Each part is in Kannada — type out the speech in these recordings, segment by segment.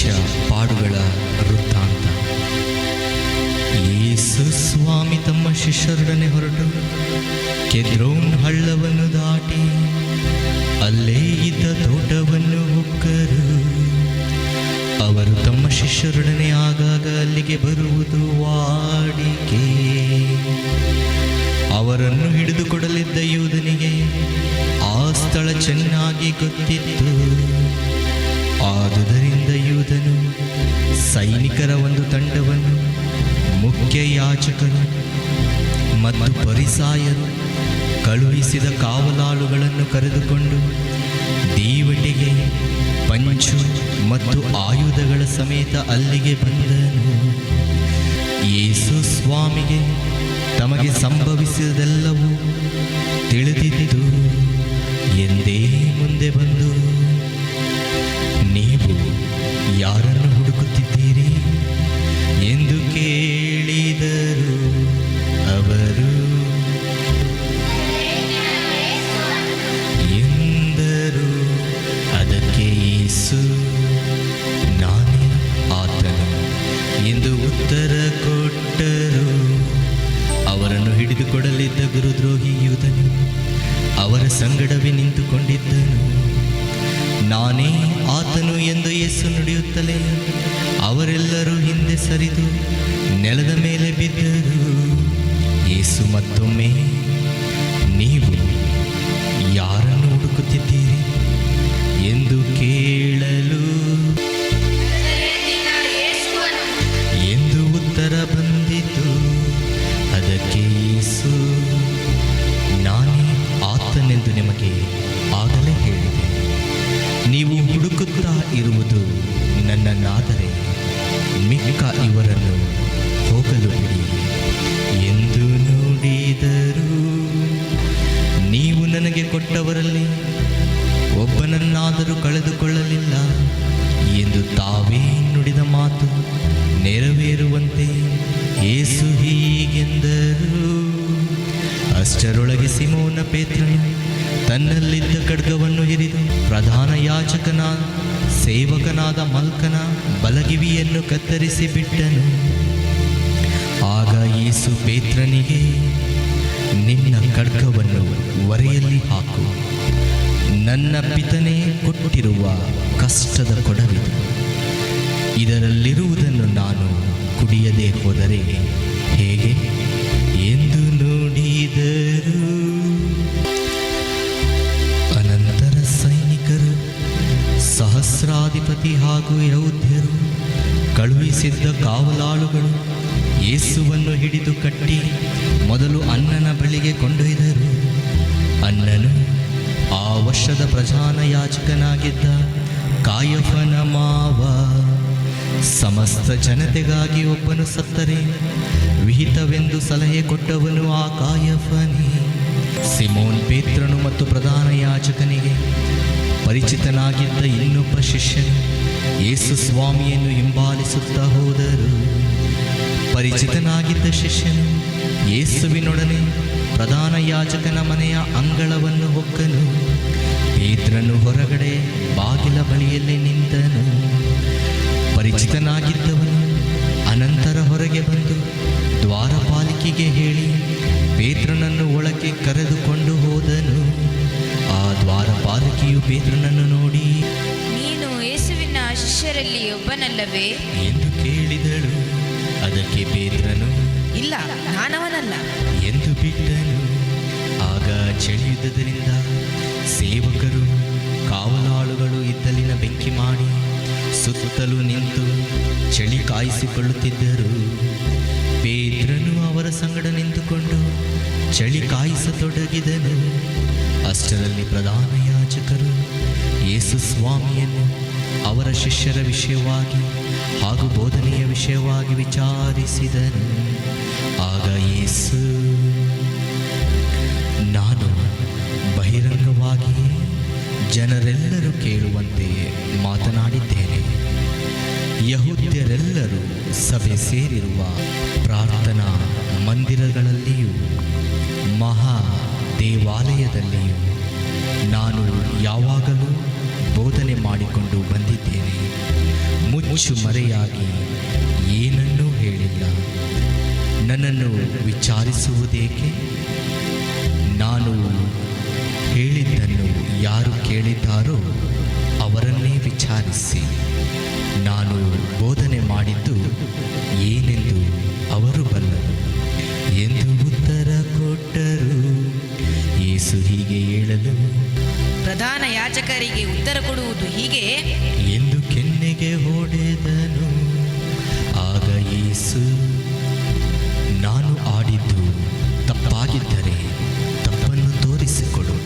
ಸದೃಶ ಪಾಡುಗಳ ವೃತ್ತಾಂತ. ಯೇಸು ಸ್ವಾಮಿ ತಮ್ಮ ಶಿಷ್ಯರೊಡನೆ ಹೊರಟು ಕೆದ್ರೋನ್ ಹಳ್ಳವನ್ನು ದಾಟಿ ಅಲ್ಲೇ ಇದ್ದ ತೋಟವನ್ನು ಹೊಕ್ಕರು. ಅವರು ತಮ್ಮ ಶಿಷ್ಯರೊಡನೆ ಆಗಾಗ ಅಲ್ಲಿಗೆ ಬರುವುದು ವಾಡಿಕೆ. ಅವರನ್ನು ಹಿಡಿದುಕೊಡಲಿದ್ದ ಯೂದನಿಗೆ ಆ ಸ್ಥಳ ಚೆನ್ನಾಗಿ ಗೊತ್ತಿತ್ತು. ಆದುದರಿಂದ ಯೂದನು ಸೈನಿಕರ ಒಂದು ತಂಡವನ್ನು, ಮುಖ್ಯ ಯಾಜಕರು ಮತ್ತು ಫರಿಸಾಯರು ಕಳುಹಿಸಿದ ಕಾವಲಾಳುಗಳನ್ನು ಕರೆದುಕೊಂಡು ದೀವಟಿಗೆ, ಪಂಚು ಮತ್ತು ಆಯುಧಗಳ ಸಮೇತ ಅಲ್ಲಿಗೆ ಬಂದನು. ಯೇಸು ಸ್ವಾಮಿಗೆ ತಮಗೆ ಸಂಭವಿಸಿದೆಲ್ಲವೂ ತಿಳಿದಿದ್ದು ಎಂದೇ ಮುಂದೆ ಬಂದು, ನೀವು ಯಾರನ್ನು ಹುಡುಕುತ್ತಿದ್ದೀರಿ ಎಂದು ಕೇಳಿದರು. ಅವರು ಎಂದರು. ಅದಕ್ಕೆ ಯೇಸು, ನಾನೇ ಆತನು ಎಂದು ಉತ್ತರ ಕೊಟ್ಟರು. ಅವರನ್ನು ಹಿಡಿದುಕೊಡಲಿದ್ದ ಗುರುದ್ರೋಹಿ ಯೂದನು ಅವರ ಸಂಗಡವೇ ನಿಂತುಕೊಂಡಿದ್ದನು. ನಾನೇ ಆತನು ಎಂದು ಯೇಸು ನುಡಿಯುತ್ತಲೇ ಅವರೆಲ್ಲರೂ ಹಿಂದೆ ಸರಿದು ನೆಲದ ಮೇಲೆ ಬಿದ್ದರು. ಯೇಸು ಮತ್ತೊಮ್ಮೆ, ನೀವು ಯಾರನ್ನು ಹುಡುಕುತ್ತಿದ್ದೀರಿ ಎಂದು ಕೇಳಲು ಎಂದು ಉತ್ತರ ಬಂದಿತು. ಅದಕ್ಕೆ ಯೇಸು, ನಾನೇ ಆತನೆಂದು ನಿಮಗೆ ಆಗಲೇ ಹೇಳಿದೆ. ನೀವು ಹುಡುಕುತ್ತಾ ಇರುವುದು ನನ್ನನ್ನಾದರೆ ಮಿಕ್ಕ ಇವರನ್ನು ಹೋಗಲು ಬಿಡಿ ಎಂದು ನುಡಿದರು. ನೀವು ನನಗೆ ಕೊಟ್ಟವರಲ್ಲಿ ಒಬ್ಬನನ್ನಾದರೂ ಕಳೆದುಕೊಳ್ಳಲಿಲ್ಲ ಎಂದು ತಾವೇ ನುಡಿದ ಮಾತು ನೆರವೇರುವಂತೆ ಯೇಸು ಹೀಗೆಂದರು. ಅಷ್ಟರೊಳಗೆ ಸಿಮೋನ ಪೇತ್ರನು ತನ್ನಲ್ಲಿದ್ದ ಖಡ್ಗವನ್ನು ಹಿರಿದು ಪ್ರಧಾನ ಯಾಜಕನ ಸೇವಕನಾದ ಮಲ್ಕನ ಬಲಗಿವಿಯನ್ನು ಕತ್ತರಿಸಿ ಬಿಟ್ಟನು. ಆಗ ಯೇಸು ಪೇತ್ರನಿಗೆ, ನಿನ್ನ ಖಡ್ಗವನ್ನು ಒರೆಯಲ್ಲಿ ಹಾಕು. ನನ್ನ ಪಿತನೇ ಕೊಟ್ಟಿರುವ ಕಷ್ಟದ ಕೊಡವಿದು. ಇದರಲ್ಲಿರುವುದನ್ನು ನಾನು ಕುಡಿಯದೆ ಹೋದರೆ ಹೇಗೆ ಎಂದು ನುಡಿದರು. ಅನಂತರ ಸೈನಿಕರು, ಸಹಸ್ರಾಧಿಪತಿ ಹಾಗೂ ಯಹೂದ್ಯರು ಕಳುಹಿಸಿದ್ದ ಕಾವಲಾಳುಗಳು ಯೇಸುವನ್ನು ಹಿಡಿದು ಕಟ್ಟಿ ಮೊದಲು ಅನ್ನನ ಬಳಿಗೆ ಕೊಂಡೊಯ್ದರು. ಅನ್ನನು ಆ ವರ್ಷದ ಪ್ರಧಾನ ಯಾಜಕನಾಗಿದ್ದ ಕಾಯಫನ ಮಾವ. ಸಮಸ್ತ ಜನತೆಗಾಗಿ ಒಬ್ಬನು ಸತ್ತರೆ ವಿಹಿತವೆಂದು ಸಲಹೆ ಕೊಟ್ಟವನು ಆ ಕಾಯಫನೇ. ಸಿಮೋನ್ ಪೇತ್ರನು ಮತ್ತು ಪ್ರಧಾನ ಯಾಜಕನಿಗೆ ಪರಿಚಿತನಾಗಿದ್ದ ಇನ್ನೊಬ್ಬ ಶಿಷ್ಯನು ಯೇಸು ಸ್ವಾಮಿಯನ್ನು ಹಿಂಬಾಲಿಸುತ್ತಾ ಹೋದರು. ಪರಿಚಿತನಾಗಿದ್ದ ಶಿಷ್ಯನು ಯೇಸುವಿನೊಡನೆ ಪ್ರಧಾನ ಯಾಜಕನ ಮನೆಯ ಅಂಗಳವನ್ನು ಹೊಕ್ಕನು. ಪೇತ್ರನು ಹೊರಗಡೆ ಬಾಗಿಲ ಬಳಿಯಲ್ಲಿ ನಿಂತನು. ಪರಿಚಿತನಾಗಿದ್ದವನು ಅನಂತರ ಹೊರಗೆ ಬಂದು ದ್ವಾರಪಾಲಿಕೆಗೆ ಹೇಳಿ ಪೇತ್ರನನ್ನು ಒಳಗೆ ಕರೆದುಕೊಂಡು ಹೋದನು. ಆ ದ್ವಾರಪಾಲಿಕೆಯು ಪೇತ್ರನನ್ನು ನೋಡಿ, ನೀನು ಯೇಸುವಿನ ಶಿಷ್ಯರಲ್ಲಿ ಒಬ್ಬನಲ್ಲವೇ ಎಂದು ಕೇಳಿದಳು. ಅದಕ್ಕೆ ಪೇತ್ರನು, ಇಲ್ಲ, ನಾನವನಲ್ಲ ಎಂದು ಬಿಟ್ಟನು. ಆಗ ಚಳಿಯುವುದರಿಂದ ಸೇವಕರು ಕಾವಲಾಳುಗಳು ಇದ್ದಲಿನ ಬೆಂಕಿ ಮಾಡಿ ಸುತ್ತಲೂ ನಿಂತು ಚಳಿ ಕಾಯಿಸಿಕೊಳ್ಳುತ್ತಿದ್ದರು. ಪೇತ್ರನು ಅವರ ಸಂಗಡ ನಿಂತುಕೊಂಡು ಚಳಿ ಕಾಯಿಸತೊಡಗಿದನು. ಅಷ್ಟರಲ್ಲಿ ಪ್ರಧಾನ ಯಾಜಕರು ಯೇಸು ಸ್ವಾಮಿಯನ್ನು ಅವರ ಶಿಷ್ಯರ ವಿಷಯವಾಗಿ ಹಾಗೂ ಬೋಧನೆಯ ವಿಷಯವಾಗಿ ವಿಚಾರಿಸಿದನು. ಆಗ ಯೇಸು, ನಾನು ಬಹಿರಂಗವಾಗಿ ಜನರೆಲ್ಲರೂ ಕೇಳುವಂತೆ ಮಾತನಾಡಿದ್ದೇನೆ. ಯಹೂದ್ಯರೆಲ್ಲರೂ ಸಭೆ ಸೇರಿರುವ ಪ್ರಾರ್ಥನಾ ಮಂದಿರಗಳಲ್ಲಿಯೂ ಮಹಾ ದೇವಾಲಯದಲ್ಲಿಯೂ ನಾನು ಯಾವಾಗಲೂ ಬೋಧನೆ ಮಾಡಿಕೊಂಡು ಬಂದಿದ್ದೇನೆ. ಮುಚ್ಚು ಮರೆಯಾಗಿ ಏನನ್ನೂ ಹೇಳಿಲ್ಲ. ನನ್ನನ್ನು ವಿಚಾರಿಸುವುದೇಕೆ? ನಾನು ಹೇಳಿದ್ದನ್ನು ಯಾರು ಕೇಳಿದ್ದಾರೋ ಅವರನ್ನೇ ವಿಚಾರಿಸಿ. ನಾನು ಬೋಧನೆ ಮಾಡಿದ್ದು ಏನೆಂದು ಅವರು ಬಲ್ಲರು ಎಂದು ಉತ್ತರ ಕೊಟ್ಟರು. ಯೇಸು ಹೀಗೆ ಹೇಳಲು, ಪ್ರಧಾನ ಯಾಜಕರಿಗೆ ಉತ್ತರ ಕೊಡುವುದು ಹೀಗೆ ಎಂದು ಕೆನ್ನೆಗೆ ಹೊಡೆದನು. ಆಗ ಯೇಸು, ನಾನು ಆಡಿದ್ದು ತಪ್ಪಾಗಿದ್ದರೆ ತಪ್ಪನ್ನು ತೋರಿಸಿಕೊಡು,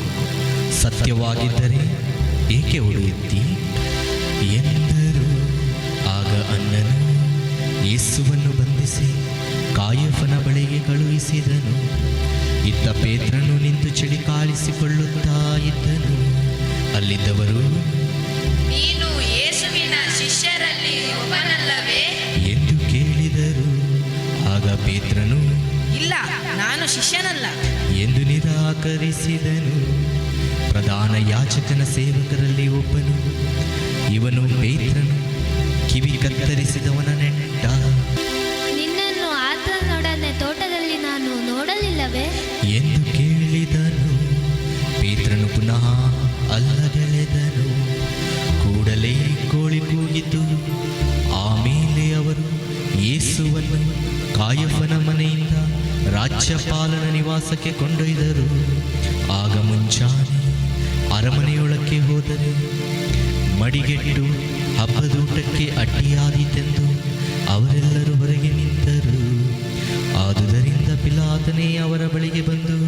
ಸತ್ಯವಾಗಿದ್ದರೆ ಏಕೆ ಹೊಡೆಯುತ್ತಿ ಎಂದರು. ಆಗ ಅನ್ನನು ಯೇಸುವನ್ನು ಬಂಧಿಸಿ ಕಾಯಫನ ಬಳಿಗೆ ಕಳುಹಿಸಿದನು. ಇತ್ತ ಪೇತ್ರನು ನಿಂತು ಚಳಿಕಾಳಿಸಿಕೊಳ್ಳುತ್ತಾ ಇದ್ದನು. ಅಲ್ಲಿದ್ದವರು, ನೀನು ಯೇಸುವಿನ ಶಿಷ್ಯರಲ್ಲಿ ಒಬ್ಬನಲ್ಲವೇ ಎಂದು ಕೇಳಿದರು. ಆಗ ಪೇತ್ರನು, ಇಲ್ಲ, ನಾನು ಶಿಷ್ಯನಲ್ಲ ಎಂದು ನಿರಾಕರಿಸಿದನು. ಪ್ರಧಾನ ಯಾಜಕನ ಸೇವಕರಲ್ಲಿ ಒಬ್ಬನು, ಇವನು ಪೇತ್ರನು, ಕಿವಿ ಕತ್ತರಿಸಿದವನ ನೆಂಟ, ನಿನ್ನನ್ನು ಆತನೊಡನೆ ತೋಟದಲ್ಲಿ ನಾನು ನೋಡಲಿಲ್ಲವೇ ಎಂದು ಕೇಳಿದನು. ಪೇತ್ರನು ಪುನಃ ಅಲ್ಲಗಳೆದನು. ಕೂಡಲೇ ಕೋಳಿ ಕೂಗಿತು. ಆಮೇಲೆ ಅವರು ಯೇಸುವನ್ನು ಕಾಯಫನ ಮನೆಯಿಂದ ರಾಜ್ಯಪಾಲನ ನಿವಾಸಕ್ಕೆ ಕೊಂಡೊಯ್ದರು. ಆಗ ಮುಂಜಾನೆ ಅರಮನೆಯೊಳಕ್ಕೆ ಹೋದರೆ ಮಡಿಗೆಟ್ಟು ಹಬ್ಬದೂಟಕ್ಕೆ ಅಡ್ಡಿಯಾದೀತೆಂದು ಅವರೆಲ್ಲರೂ ಹೊರಗೆ ನಿಂತರು. ಆದುದರಿಂದ ಪಿಲಾತನೇ ಅವರ ಬಳಿಗೆ ಬಂದು,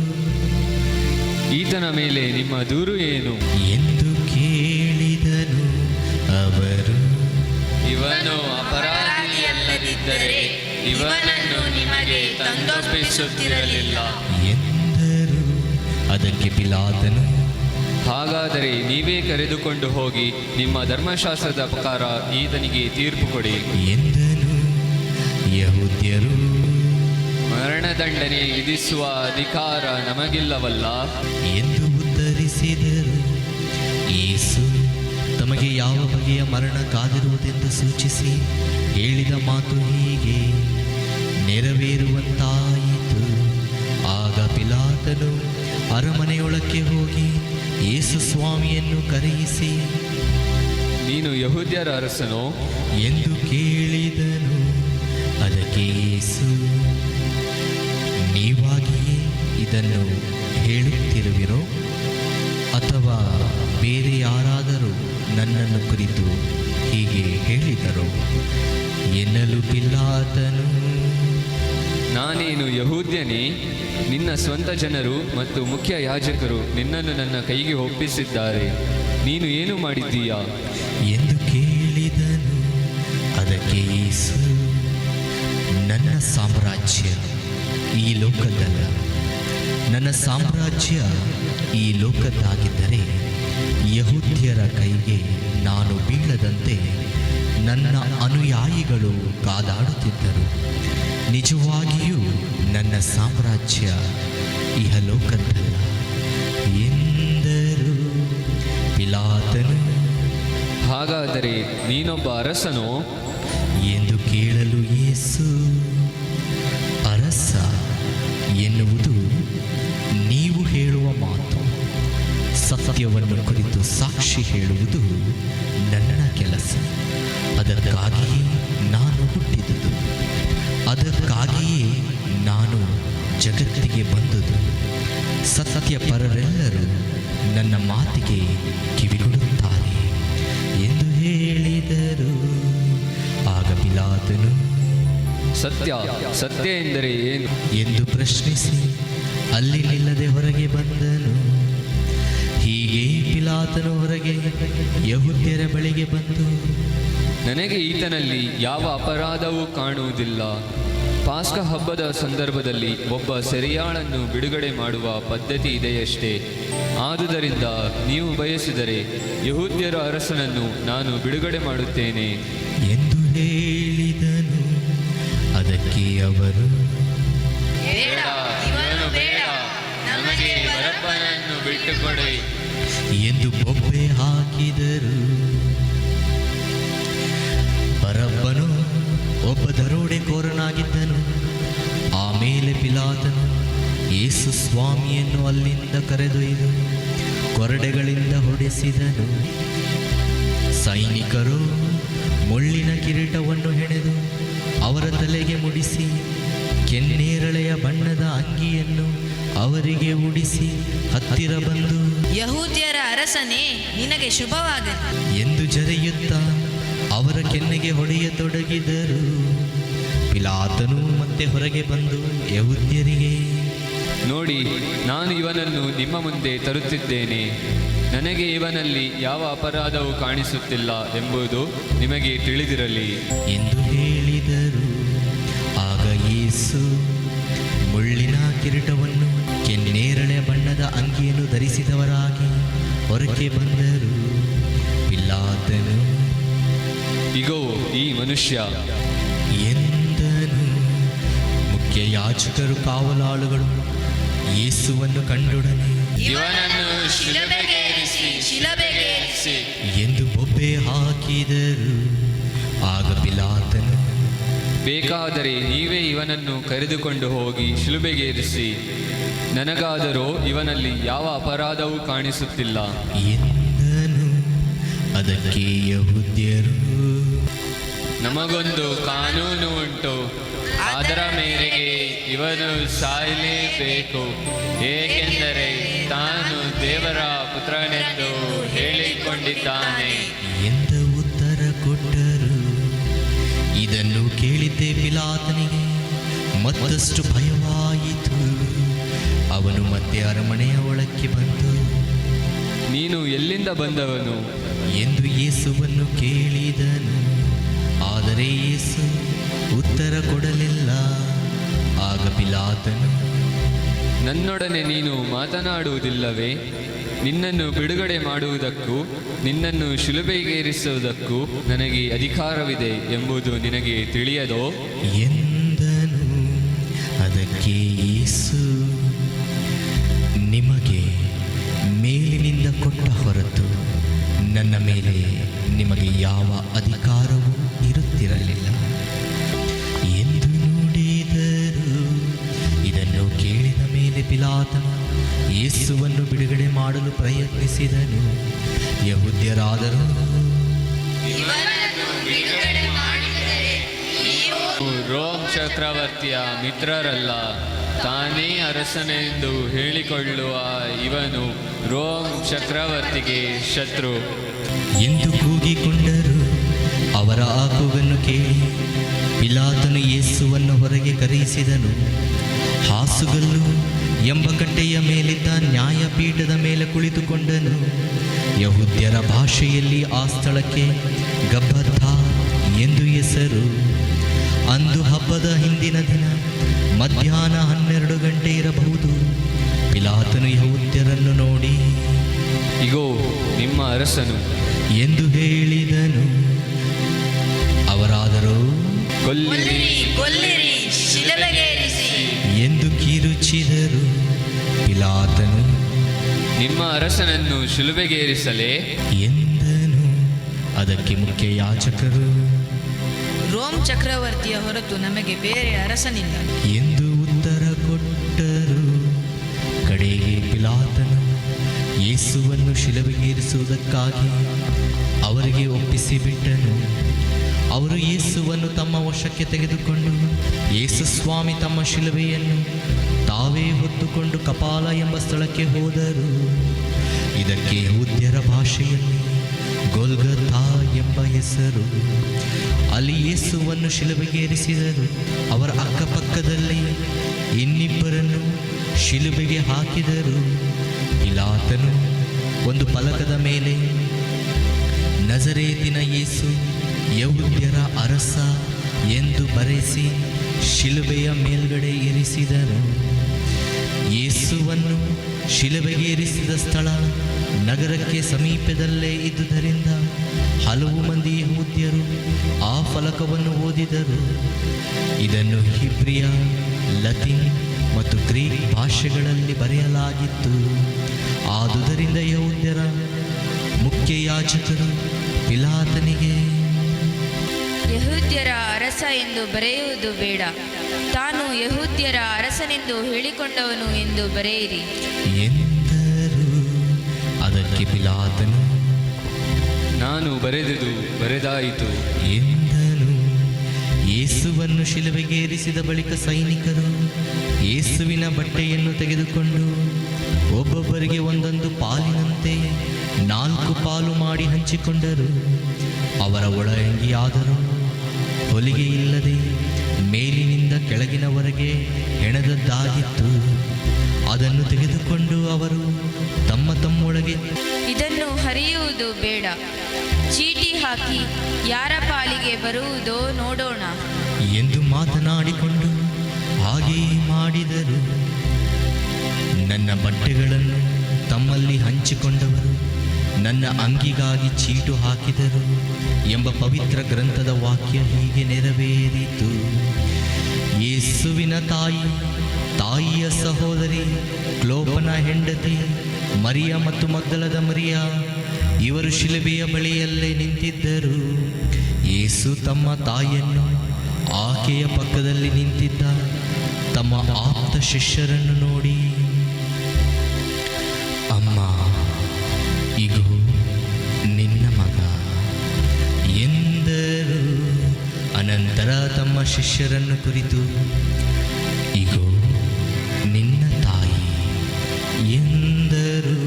ಈತನ ಮೇಲೆ ನಿಮ್ಮ ದೂರು ಏನು ಎಂದು ಕೇಳಿದನು. ಅವರು, ಇವನು ಅಪರಾಧಿಯಲ್ಲದಿದ್ದರೆ ಇವನನ್ನು ನಿಮಗೆ ತಂದೊಪ್ಪಿಸುತ್ತಿರಲಿಲ್ಲ ಎಂದರು. ಅದಕ್ಕೆ ಪಿಲಾತನು, ಹಾಗಾದರೆ ನೀವೇ ಕರೆದುಕೊಂಡು ಹೋಗಿ ನಿಮ್ಮ ಧರ್ಮಶಾಸ್ತ್ರದ ಪ್ರಕಾರ ಈತನಿಗೆ ತೀರ್ಪು ಕೊಡಿ ಎಂದನು. ಯಹೂದ್ಯರು, ಮರಣದಂಡನೆ ವಿಧಿಸುವ ಅಧಿಕಾರ ನಮಗಿಲ್ಲವಲ್ಲ ಎಂದು ಉತ್ತರಿಸಿದರು. ಯೇಸು ತಮಗೆ ಯಾವ ಬಗೆಯ ಮರಣ ಕಾದಿರುವುದೆಂದು ಸೂಚಿಸಿ ಹೇಳಿದ ಮಾತು ಹೀಗೆ ನೆರವೇರುವಂತಾಯಿತು. ಆಗ ಪಿಲಾತನು ಅರಮನೆಯೊಳಕ್ಕೆ ಹೋಗಿ ಯೇಸು ಸ್ವಾಮಿಯನ್ನು ಕರೆಯಿಸಿ, ನೀನು ಯಹೂದ್ಯರ ಅರಸನೋ ಎಂದು ಕೇಳಿದನು. ಅದಕ್ಕೆ ಯೇಸು, ನೀವಾಗಿಯೇ ಇದನ್ನು ಹೇಳುತ್ತಿರುವಿರೋ ಅಥವಾ ಬೇರೆ ಯಾರಾದರೂ ನನ್ನನ್ನು ಕುರಿತು ಹೀಗೆ ಹೇಳಿದರೋ ಎನ್ನಲು ಪಿಲಾತನು, ನಾನೇನು ಯಹೂದ್ಯನೇ? ನಿನ್ನ ಸ್ವಂತ ಜನರು ಮತ್ತು ಮುಖ್ಯ ಯಾಜಕರು ನಿನ್ನನ್ನು ನನ್ನ ಕೈಗೆ ಒಪ್ಪಿಸಿದ್ದಾರೆ. ನೀನು ಏನು ಮಾಡಿದ್ದೀಯಾ ಎಂದು ಕೇಳಿದನು. ಅದಕ್ಕೆ ಯೇಸು, ನನ್ನ ಸಾಮ್ರಾಜ್ಯ ಈ ಲೋಕದ್ದಲ್ಲ. ನನ್ನ ಸಾಮ್ರಾಜ್ಯ ಈ ಲೋಕದ್ದಾಗಿದ್ದರೆ ಯಹೂದ್ಯರ ಕೈಗೆ ನಾನು ಬೀಳದಂತೆ ನನ್ನ ಅನುಯಾಯಿಗಳು ಕಾದಾಡುತ್ತಿದ್ದರು. ನಿಜವಾಗಿಯೂ ನನ್ನ ಸಾಮ್ರಾಜ್ಯ ಇಹಲೋಕದ್ದಲ್ಲ ಎಂದರು. ಪಿಲಾತನು, ಹಾಗಾದರೆ ನೀನೊಬ್ಬ ಅರಸನೋ ಎಂದು ಕೇಳಲು ಯೇಸು, ಅರಸ ಎನ್ನುವುದು ನೀವು ಹೇಳುವ ಮಾತು. ಸತ್ಯವನ್ನು ಕುರಿತು ಸಾಕ್ಷಿ ಹೇಳುವುದು ನನ್ನ ಕೆಲಸ. ಅದಕ್ಕಾಗಿಯೇ ನಾನು ಹುಟ್ಟಿದುದು, ಅದಕ್ಕಾಗಿಯೇ ನಾನು ಜಗತ್ತಿಗೆ ಬಂದುದು. ಸತ್ಯಪರರೆಲ್ಲರೂ ನನ್ನ ಮಾತಿಗೆ ಕಿವಿಗೊಡುತ್ತಾರೆ ಎಂದು ಹೇಳಿದರು. ಆಗ ಪಿಲಾತನು, ಸತ್ಯ ಎಂದರೆ ಏನು ಎಂದು ಪ್ರಶ್ನಿಸಿ ಅಲ್ಲಿ ನಿಲ್ಲದೆ ಹೊರಗೆ ಬಂದನು. ಹೀಗೆ ಪಿಲಾತನು ಹೊರಗೆ ಯಹೂದ್ಯರ ಬಳಿಗೆ ಬಂದು, ನನಗೆ ಈತನಲ್ಲಿ ಯಾವ ಅಪರಾಧವೂ ಕಾಣುವುದಿಲ್ಲ. ಪಾಸ್ಕ ಹಬ್ಬದ ಸಂದರ್ಭದಲ್ಲಿ ಒಬ್ಬ ಸೆರೆಯಾಳನ್ನು ಬಿಡುಗಡೆ ಮಾಡುವ ಪದ್ಧತಿ ಇದೆಯಷ್ಟೇ. ಆದುದರಿಂದ ನೀವು ಬಯಸಿದರೆ ಯಹೂದ್ಯರ ಅರಸನನ್ನು ನಾನು ಬಿಡುಗಡೆ ಮಾಡುತ್ತೇನೆ ಎಂದು ಹೇಳಿದನು. ಅದಕ್ಕೆ ಅವರು, ಬೇಡ, ಇವನು ಬೇಡ, ನಮಗೆ ಬರಬ್ಬನನ್ನು ಬಿಟ್ಟುಕೊಡಿ ಎಂದು ಬೊಬ್ಬೆ ಹಾಕಿದರು. ಯೇಸುವನ್ನು ಅಲ್ಲಿಂದ ಕರೆದೊಯ್ದು ಕೊರಡೆಗಳಿಂದ ಹೊಡೆಸಿದನು. ಸೈನಿಕರು ಮುಳ್ಳಿನ ಕಿರೀಟವನ್ನು ಹೆಣೆದು ಅವರ ತಲೆಗೆ ಮುಡಿಸಿ ಕೆನ್ನೇರಳೆಯ ಬಣ್ಣದ ಅಂಗಿಯನ್ನು ಅವರಿಗೆ ಉಡಿಸಿ ಹತ್ತಿರ ಬಂದು, ಯಹೂದ್ಯರ ಅರಸನೇ, ನಿನಗೆ ಶುಭವಾಗಲಿ ಎಂದು ಜರೆಯುತ್ತಾ ಅವರ ಕೆನ್ನೆಗೆ ಹೊಡೆಯತೊಡಗಿದರು. ಪಿಲಾತನು ಮತ್ತೆ ಹೊರಗೆ ಬಂದು ಯಹೂದ್ಯರಿಗೆ, ನೋಡಿ, ನಾನು ಇವನನ್ನು ನಿಮ್ಮ ಮುಂದೆ ತರುತ್ತಿದ್ದೇನೆ. ನನಗೆ ಇವನಲ್ಲಿ ಯಾವ ಅಪರಾಧವೂ ಕಾಣಿಸುತ್ತಿಲ್ಲ ಎಂಬುದು ನಿಮಗೆ ತಿಳಿದಿರಲಿ ಎಂದು ಹೇಳಿದರು. ಆಗ ಯೇಸು ಮುಳ್ಳಿನ ಕಿರೀಟವನ್ನು ಕೆನ್ನೇರಳೆ ಬಣ್ಣದ ಅಂಗಿಯನ್ನು ಧರಿಸಿದವರಾಗಿ ಹೊರಗೆ ಬಂದರು. ಪಿಲಾತನು, ಇಗೋ ಈ ಮನುಷ್ಯ ಎಂದನು. ಮುಖ್ಯ ಯಾಜಕರು ಕಾವಲಾಳುಗಳು ಯೇಸುವನ್ನು ಕಂಡೊಡನೆ ಇವನನ್ನು ಶಿಲುಬೆಗೇರಿಸಿ ಎಂದು ಬೊಬ್ಬೆ ಹಾಕಿದರು. ಆಗ ಪಿಲಾತನು, ಬೇಕಾದರೆ ನೀವೇ ಇವನನ್ನು ಕರೆದುಕೊಂಡು ಹೋಗಿ ಶಿಲುಬೆಗೇರಿಸಿ. ನನಗಾದರೂ ಇವನಲ್ಲಿ ಯಾವ ಅಪರಾಧವೂ ಕಾಣಿಸುತ್ತಿಲ್ಲ ಎಂದನು. ಅದಕ್ಕೆ ಯಹೂದ್ಯರು, ನಮಗೊಂದು ಕಾನೂನು ಉಂಟು, ಅದರ ಮೇರೆಗೆ ಇವನು ಸಾಯಲೇಬೇಕು, ಏಕೆಂದರೆ ತಾನು ದೇವರ ಪುತ್ರನೆಂದು ಹೇಳಿಕೊಂಡಿದ್ದಾನೆ ಎಂದು ಉತ್ತರ ಕೊಟ್ಟರು. ಇದನ್ನು ಕೇಳಿದ್ದೇ ಪಿಲಾತನಿಗೆ ಮತ್ತಷ್ಟು ಭಯವಾಯಿತು. ಅವನು ಮತ್ತೆ ಅರಮನೆಯ ಒಳಕ್ಕೆ ಬಂದು, ನೀನು ಎಲ್ಲಿಂದ ಬಂದವನು ಎಂದು ಯೇಸುವನ್ನು ಕೇಳಿದನು. ಆದರೆ ಯೇಸು ಉತ್ತರ ಕೊಡಲಿಲ್ಲ. ಆಗ ಪಿಲಾತನು, ನನ್ನೊಡನೆ ನೀನು ಮಾತನಾಡುವುದಿಲ್ಲವೇ? ನಿನ್ನನ್ನು ಬಿಡುಗಡೆ ಮಾಡುವುದಕ್ಕೂ ನಿನ್ನನ್ನು ಶಿಲುಬೆಗೇರಿಸುವುದಕ್ಕೂ ನನಗೆ ಅಧಿಕಾರವಿದೆ ಎಂಬುದು ನಿನಗೆ ತಿಳಿಯದೋ ಎಂದನು. ಅದಕ್ಕೆ ಯೇಸು, ನಿಮಗೆ ಮೇಲಿನಿಂದ ಕೊಟ್ಟ ಹೊರತು ನನ್ನ ಮೇಲೆ ನಿಮಗೆ ಯಾವ ಅಧಿಕಾರವೂ ಇರುತ್ತಿರಲಿಲ್ಲ ಎಂದು ನುಡಿದರು. ಇದನ್ನು ಕೇಳಿದ ಮೇಲೆ ಪಿಲಾತನು ಯೇಸುವನ್ನು ಬಿಡುಗಡೆ ಮಾಡಲು ಪ್ರಯತ್ನಿಸಿದನು. ಯಹೂದ್ಯರಾದರೂ ರೋಮ್ ಚಕ್ರವರ್ತಿಯ ಮಿತ್ರರಲ್ಲ, ತಾನೇ ಅರಸನೆಂದು ಹೇಳಿಕೊಳ್ಳುವ ಇವನು ರೋಮ್ ಚಕ್ರವರ್ತಿಗೆ ಶತ್ರು ಎಂದು ಕೂಗಿಕೊಂಡರು. ಅವರ ಆ ಕೂಗನ್ನು ಕೇಳಿ ಪಿಲಾತನು ಯೇಸುವನ್ನು ಹೊರಗೆ ಕರೆಯಿಸಿದನು. ಹಾಸುಗಲ್ಲು ಎಂಬ ಕಟ್ಟೆಯ ಮೇಲಿದ್ದ ನ್ಯಾಯಪೀಠದ ಮೇಲೆ ಕುಳಿತುಕೊಂಡನು. ಯಹೂದ್ಯರ ಭಾಷೆಯಲ್ಲಿ ಆ ಸ್ಥಳಕ್ಕೆ ಗಬ್ಬಥಾ ಎಂದು ಹೆಸರು. ಅಂದು ಹಬ್ಬದ ಹಿಂದಿನ ದಿನ ಮಧ್ಯಾಹ್ನ 12 ಗಂಟೆ ಇರಬಹುದು. ಪಿಲಾತನು ಯಹೂದ್ಯರನ್ನು ನೋಡಿ, ಇಗೋ ನಿಮ್ಮ ಅರಸನು ಎಂದು ಹೇಳಿದನು. ಅವರಾದರೂ ಕೊಲ್ಲಿರಿ, ಶಿಲುಬೆಗೇರಿಸಿ ಎಂದು ಕಿರುಚಿದರು. ಪಿಲಾತನು, ನಿಮ್ಮ ಅರಸನನ್ನು ಶಿಲುಬೆಗೇರಿಸಲೇ ಎಂದನು. ಅದಕ್ಕೆ ಮುಖ್ಯ ಯಾಜಕರು, ರೋಮ್ ಚಕ್ರವರ್ತಿಯ ಹೊರತು ನಮಗೆ ಬೇರೆ ಅರಸನಿಲ್ಲ ಎಂದು ಉತ್ತರ ಕೊಟ್ಟರು. ಕಡೆಗೆ ಪಿಲಾತನು ಯೇಸುವನ್ನು ಶಿಲುಬೆಗೇರಿಸುವುದಕ್ಕಾಗಿ ಅವರಿಗೆ ಒಪ್ಪಿಸಿಬಿಟ್ಟನು. ಅವರು ಯೇಸುವನ್ನು ತಮ್ಮ ವಶಕ್ಕೆ ತೆಗೆದುಕೊಂಡು ಯೇಸು ಸ್ವಾಮಿ ತಮ್ಮ ಶಿಲುಬೆಯನ್ನು ತಾವೇ ಹೊತ್ತುಕೊಂಡು ಕಪಾಲ ಎಂಬ ಸ್ಥಳಕ್ಕೆ ಹೋದರು. ಇದಕ್ಕೆ ಯಹೂದ್ಯರ ಭಾಷೆಯಲ್ಲಿ ಗೊಲ್ಗಥಾ ಎಂಬ ಹೆಸರು. ಅಲ್ಲಿ ಯೇಸುವನ್ನು ಶಿಲುಬೆಗೇರಿಸಿದರು. ಅವರ ಅಕ್ಕಪಕ್ಕದಲ್ಲಿ ಇನ್ನಿಬ್ಬರನ್ನು ಶಿಲುಬೆಗೆ ಹಾಕಿದರು. ಪಿಲಾತನು ಒಂದು ಫಲಕದ ಮೇಲೆ ನಜರೇತಿನ ಯೇಸು ಯಹೂದ್ಯರ ಅರಸ ಎಂದು ಬರೆಸಿ ಶಿಲುಬೆಯ ಮೇಲ್ಗಡೆ ಇರಿಸಿದನು. ಯೇಸುವನ್ನು ಶಿಲುಬೆಗೇರಿಸಿದ ಸ್ಥಳ ನಗರಕ್ಕೆ ಸಮೀಪದಲ್ಲೇ ಇದ್ದುದರಿಂದ ಹಲವು ಮಂದಿ ಯಹೂದ್ಯರು ಆ ಫಲಕವನ್ನು ಓದಿದರು. ಇದನ್ನು ಹಿಬ್ರಿಯ, ಲತೀನ್ ಮತ್ತು ಗ್ರೀಕ್ ಭಾಷೆಗಳಲ್ಲಿ ಬರೆಯಲಾಗಿತ್ತು. ಆದುದರಿಂದ ಯಹೂದ್ಯರ ಮುಖ್ಯ ಯಾಜಕರು ಪಿಲಾತನಿಗೆ, ಯಹೂದ್ಯರ ಅರಸ ಎಂದು ಬರೆಯುವುದು ಬೇಡ, ತಾನು ಯಹೂದ್ಯರ ಅರಸನೆಂದು ಹೇಳಿಕೊಂಡವನು ಎಂದು ಬರೆಯಿರಿ ಎಂದರು. ಅದಕ್ಕೆ ಪಿಲಾತನು, ನಾನು ಬರೆದುದು ಬರೆದಾಯಿತು ಎಂದನು. ಯೇಸುವನ್ನು ಶಿಲುಬೆಗೇರಿಸಿದ ಬಳಿಕ ಸೈನಿಕರು ಯೇಸುವಿನ ಬಟ್ಟೆಯನ್ನು ತೆಗೆದುಕೊಂಡು ಒಬ್ಬೊಬ್ಬರಿಗೆ ಒಂದೊಂದು ಪಾಲಿನಂತೆ 4 ಪಾಲು ಮಾಡಿ ಹಂಚಿಕೊಂಡರು. ಅವರ ಒಳಂಗಿಯಾದರೂ ಹೊಲಿಗೆ ಇಲ್ಲದೆ ಮೇಲಿನಿಂದ ಕೆಳಗಿನವರೆಗೆ ಹೆಣೆದದ್ದಾಗಿತ್ತು. ಅದನ್ನು ತೆಗೆದುಕೊಂಡು ಅವರು ತಮ್ಮೊಳಗೆ, ಇದನ್ನು ಹರಿಯುವುದು ಬೇಡ, ಚೀಟಿ ಹಾಕಿ ಯಾರ ಪಾಲಿಗೆ ಬರುವುದೋ ನೋಡೋಣ ಎಂದು ಮಾತನಾಡಿಕೊಂಡು ಹಾಗೆಯೇ ಮಾಡಿದರು. ನನ್ನ ಬಟ್ಟೆಗಳನ್ನು ತಮ್ಮಲ್ಲಿ ಹಂಚಿಕೊಂಡವರು ನನ್ನ ಅಂಗಿಗಾಗಿ ಚೀಟು ಹಾಕಿದರು ಎಂಬ ಪವಿತ್ರ ಗ್ರಂಥದ ವಾಕ್ಯ ಹೀಗೆ ನೆರವೇರಿತು. ಯೇಸುವಿನ ತಾಯಿಯ ಸಹೋದರಿ ಕ್ಲೋಪನ ಹೆಂಡತಿ ಮರಿಯ ಮತ್ತು ಮಗ್ದಲದ ಮರಿಯ ಇವರು ಶಿಲುಬೆಯ ಬಳಿಯಲ್ಲೇ ನಿಂತಿದ್ದರು. ಯೇಸು ತಮ್ಮ ತಾಯಿಯನ್ನು ಆಕೆಯ ಪಕ್ಕದಲ್ಲಿ ನಿಂತಿದ್ದ ತಮ್ಮ ಆಪ್ತ ಶಿಷ್ಯರನ್ನು ನೋಡಿ, ಅಮ್ಮ, ಇಗೋ ನಿನ್ನ ಮಗ ಎಂದರು. ಅನಂತರ ತಮ್ಮ ಶಿಷ್ಯರನ್ನು ಕುರಿತು, ಇಗೋ ನಿನ್ನ ತಾಯಿ ಎಂದರು.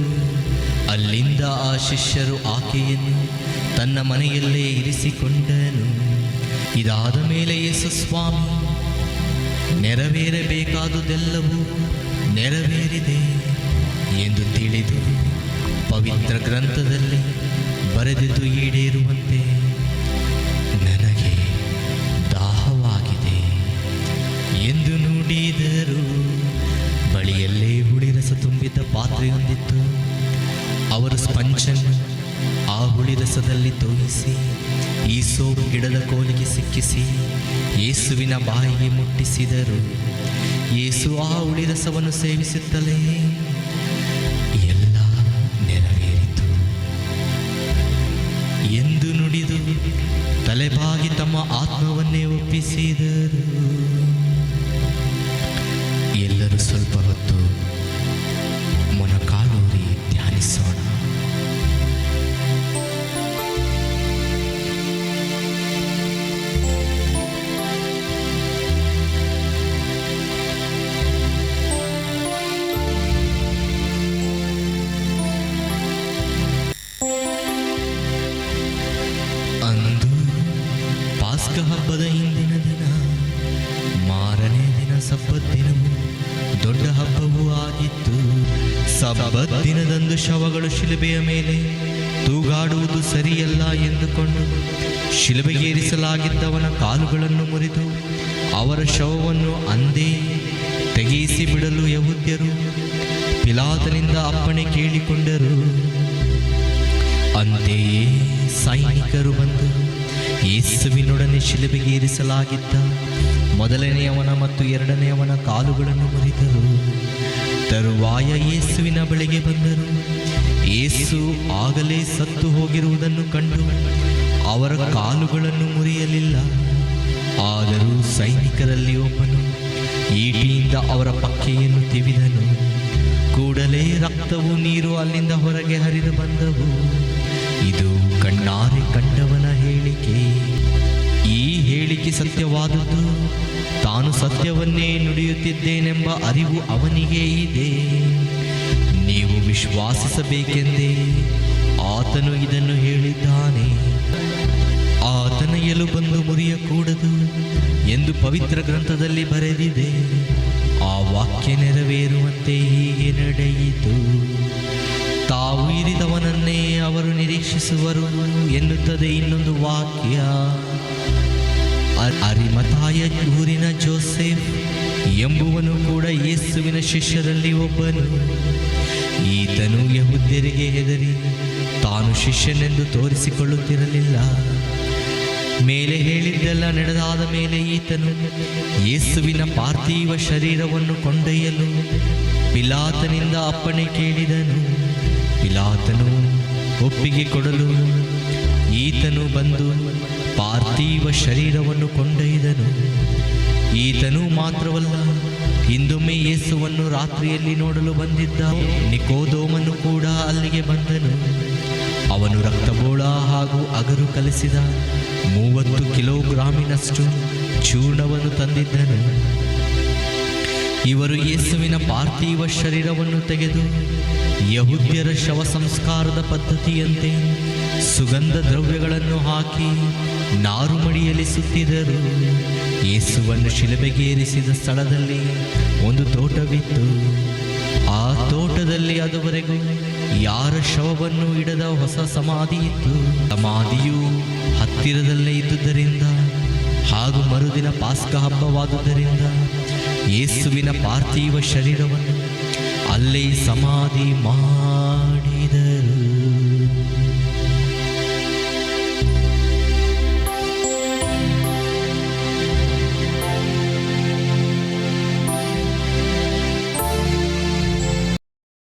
ಅಲ್ಲಿಂದ ಆ ಶಿಷ್ಯರು ಆಕೆಯನ್ನು ತನ್ನ ಮನೆಯಲ್ಲೇ ಇರಿಸಿಕೊಂಡನು. ಇದಾದ ಮೇಲೆ ಯೇಸು ಸ್ವಾಮಿ, ನೆರವೇರಬೇಕಾದುದೆಲ್ಲವೂ ನೆರವೇರಿದೆ ಎಂದು ತಿಳಿದು ಪವಿತ್ರ ಗ್ರಂಥದಲ್ಲಿ ಬರೆದಿದ್ದು ಈಡೇರುವಂತೆ, ನನಗೆ ದಾಹವಾಗಿದೆ ಎಂದು ನುಡಿದರು. ಬಳಿಯಲ್ಲೇ ಹುಳಿರಸ ತುಂಬಿದ್ದ ಪಾತ್ರೆಯೊಂದಿತ್ತು. ಅವರು ಸ್ಪಂಜನ್ನು ಆ ಹುಳಿರಸದಲ್ಲಿ ತೋಯಿಸಿ ಈಸೋಪ್ ಗಿಡದ ಕೋಲಿಗೆ ಸಿಕ್ಕಿಸಿ ಯೇಸುವಿನ ಬಾಯಿಗೆ ಮುಟ್ಟಿಸಿದರು. ಯೇಸು ಆ ಹುಳಿರಸವನ್ನು ಸೇವಿಸುತ್ತಲೇ, ಎಲ್ಲ ನೆರವೇರಿತು ಎಂದು ನುಡಿದು ತಲೆಬಾಗಿ ತಮ್ಮ ಆತ್ಮವನ್ನೇ ಒಪ್ಪಿಸಿದರು. ಎಲ್ಲರೂ ಸ್ವಲ್ಪ ಹೊತ್ತು ಮೊಣಕಾಲೂರಿ ಧ್ಯಾನಿಸೋಣ. ಅಂದು ಪಾಸ್ಕ ಹಬ್ಬದ ಹಿಂದಿನ ದಿನ, ಮಾರನೇ ದಿನ ಸಬ್ಬತ್ ದಿನವು ದೊಡ್ಡ ಹಬ್ಬವೂ ಆಗಿತ್ತು. ಸಬ್ಬತ್ ದಿನದಂದು ಶವಗಳು ಶಿಲುಬೆಯ ಮೇಲೆ ತೂಗಾಡುವುದು ಸರಿಯಲ್ಲ ಎಂದುಕೊಂಡು ಶಿಲುಬೆಗೇರಿಸಲಾಗಿದ್ದವನ ಕಾಲುಗಳನ್ನು ಮುರಿದು ಅವರ ಶವವನ್ನು ಅಂದೇ ತೆಗೆಯಿಸಿ ಬಿಡಲು ಯಹೂದ್ಯರು ಪಿಲಾತನಿಂದ ಅಪ್ಪಣೆ ಕೇಳಿಕೊಂಡರು. ಅಂತೆಯೇ ಸೈನಿಕರು ಬಂದು ಯೇಸುವಿನೊಡನೆ ಶಿಲುಬೆಗೇರಿಸಲಾಗಿದ್ದ ಮೊದಲನೆಯವನ ಮತ್ತು ಎರಡನೆಯವನ ಕಾಲುಗಳನ್ನು ಮುರಿದರು. ತರುವಾಯ ಯೇಸುವಿನ ಬಳಿಗೆ ಬಂದರು. ಯೇಸು ಆಗಲೇ ಸತ್ತು ಹೋಗಿರುವುದನ್ನು ಕಂಡು ಅವರ ಕಾಲುಗಳನ್ನು ಮುರಿಯಲಿಲ್ಲ. ಆದರೂ ಸೈನಿಕರಲ್ಲಿ ಒಬ್ಬನು ಈಟಿಯಿಂದ ಅವರ ಪಕ್ಕೆಯನ್ನು ತಿವಿದನು. ಕೂಡಲೇ ರಕ್ತವು ನೀರು ಅಲ್ಲಿಂದ ಹೊರಗೆ ಹರಿದು ಬಂದವು. ಇದು ಕಣ್ಣಾರೆ ಕಂಡವನ ಹೇಳಿಕೆ. ಈ ಹೇಳಿಕೆ ಸತ್ಯವಾದದ್ದು. ತಾನು ಸತ್ಯವನ್ನೇ ನುಡಿಯುತ್ತಿದ್ದೇನೆಂಬ ಅರಿವು ಅವನಿಗೆ ಇದೆ. ನೀವು ವಿಶ್ವಾಸಿಸಬೇಕೆಂದೇ ಆತನು ಇದನ್ನು ಹೇಳಿದ್ದಾನೆ. ಆತನ ಎಲುಬನ್ನು ಮುರಿಯಕೂಡದು ಎಂದು ಪವಿತ್ರ ಗ್ರಂಥದಲ್ಲಿ ಬರೆದಿದೆ. ಆ ವಾಕ್ಯ ನೆರವೇರುವಂತೆ ಹೀಗೆ ನಡೆಯಿತು. ತಾವು ಇರಿದವನನ್ನೇ ಅವರು ನಿರೀಕ್ಷಿಸುವರು ಎನ್ನುತ್ತದೆ ಇನ್ನೊಂದು ವಾಕ್ಯ. ಅರಿಮಥಾಯ ಊರಿನ ಜೋಸೆಫ್ ಎಂಬುವನು ಕೂಡ ಯೇಸುವಿನ ಶಿಷ್ಯರಲ್ಲಿ ಒಬ್ಬನು. ಈತನು ಯಹೂದ್ಯರಿಗೆ ಹೆದರಿ ತಾನು ಶಿಷ್ಯನೆಂದು ತೋರಿಸಿಕೊಳ್ಳುತ್ತಿರಲಿಲ್ಲ. ಮೇಲೆ ಹೇಳಿದ್ದೆಲ್ಲ ನಡೆದಾದ ಮೇಲೆ ಈತನು ಯೇಸುವಿನ ಪಾರ್ಥಿವ ಶರೀರವನ್ನು ಕೊಂಡೊಯ್ಯಲು ಪಿಲಾತನಿಂದ ಅಪ್ಪಣೆ ಕೇಳಿದನು. ಪಿಲಾತನು ಒಪ್ಪಿಗೆ ಕೊಡಲು ಈತನು ಬಂದು ಪಾರ್ಥಿವ ಶರೀರವನ್ನು ಕೊಂಡೊಯ್ದನು. ಈತನು ಮಾತ್ರವಲ್ಲ, ಹಿಂದೊಮ್ಮೆ ಯೇಸುವನ್ನು ರಾತ್ರಿಯಲ್ಲಿ ನೋಡಲು ಬಂದಿದ್ದ ನಿಕೋದೋಮನು ಕೂಡ ಅಲ್ಲಿಗೆ ಬಂದನು. ಅವನು ರಕ್ತಬೋಳ ಹಾಗೂ ಅಗರು ಕಲಿಸಿದ 30 ಕಿಲೋಗ್ರಾಮಿನಷ್ಟು ಚೂರ್ಣವನ್ನು ತಂದಿದ್ದನು. ಇವರು ಯೇಸುವಿನ ಪಾರ್ಥಿವ ಶರೀರವನ್ನು ತೆಗೆದು ಯಹೂದ್ಯರ ಶವ ಸಂಸ್ಕಾರದ ಪದ್ಧತಿಯಂತೆ ಸುಗಂಧ ದ್ರವ್ಯಗಳನ್ನು ಹಾಕಿ ನಾರುಮಡಿಯಲ್ಲಿ ಸುತ್ತಿದರು. ಯೇಸುವನ್ನು ಶಿಲುಬೆಗೇರಿಸಿದ ಸ್ಥಳದಲ್ಲಿ ಒಂದು ತೋಟವಿತ್ತು. ಆ ತೋಟದಲ್ಲಿ ಅದುವರೆಗೂ ಯಾರ ಶವವನ್ನು ಇಡದ ಹೊಸ ಸಮಾಧಿ ಇತ್ತು. ಸಮಾಧಿಯು ಹತ್ತಿರದಲ್ಲೇ ಇದ್ದುದರಿಂದ ಹಾಗೂ ಮರುದಿನ ಪಾಸ್ಕ ಹಬ್ಬವಾದುದರಿಂದ ಯೇಸುವಿನ ಪಾರ್ಥಿವ ಶರೀರವನ್ನು ಅಲ್ಲೇ ಸಮಾಧಿ